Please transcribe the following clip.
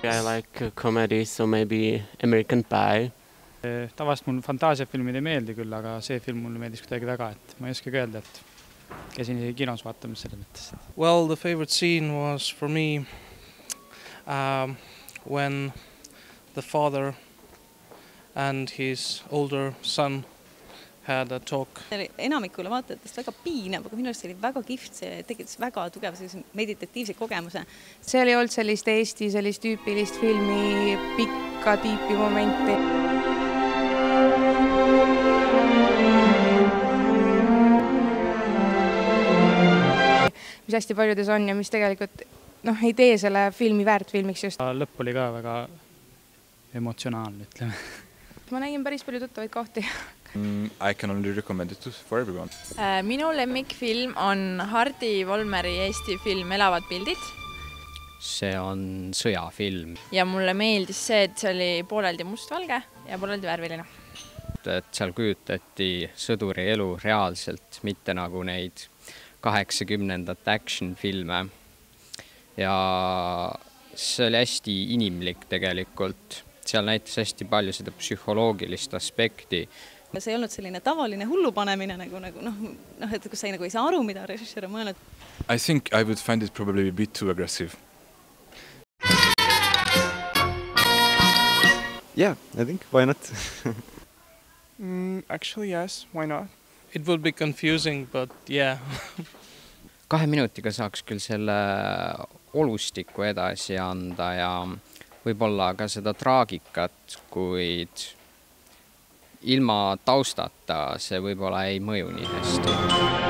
I like comedy, so maybe American Pie. Tavast mul fantaasiafilmid ei meeldi küll, aga see film mulle meeldis kuidagi väga, et ma ei oska öelda, et käisin isegi kinos vaatamas selle mõttes. Well, the favorite scene was for me when the father and his older son had a talk. Enamikule vaatajatest väga piinav, aga minu arust see oli väga kihvt, see tekitas väga tugev meditatiivse kogemuse. See oli olnud sellist Eesti, sellist tüüpilist filmi pikka tiipi momenti. Mis hästi paljudes on ja mis tegelikult ei tee selle filmi väärt filmiks just. Lõpp oli ka väga emotsionaalne, ütleme. Ma nägin päris palju tuttavaid kohti. I can only recommend it for everyone. Minu lemmikfilm on Hardi Volmeri Eesti film Elavad pildid. See on sõjafilm. Ja mulle meeldis see, et see oli pooleldi mustvalge ja pooleldi värviline. Et seal kujutati sõduri elu reaalselt, mitte nagu neid 80-ndat action-filme. Ja see oli hästi inimlik tegelikult. Seal näitas hästi palju seda psühholoogilist aspekti. See ei olnud selline tavaline hullupanemine, et kus sa ei saa aru, mida režissöör on mõelnud. I think I would find it probably a bit too aggressive. Yeah, I think. Why not? Actually, yes. Why not? It would be confusing, but yeah. 2 minutiga saaks küll selle olustiku edasi anda ja võib-olla ka seda traagikat, kuid ilma taustata see võib-olla ei mõju nii hästi.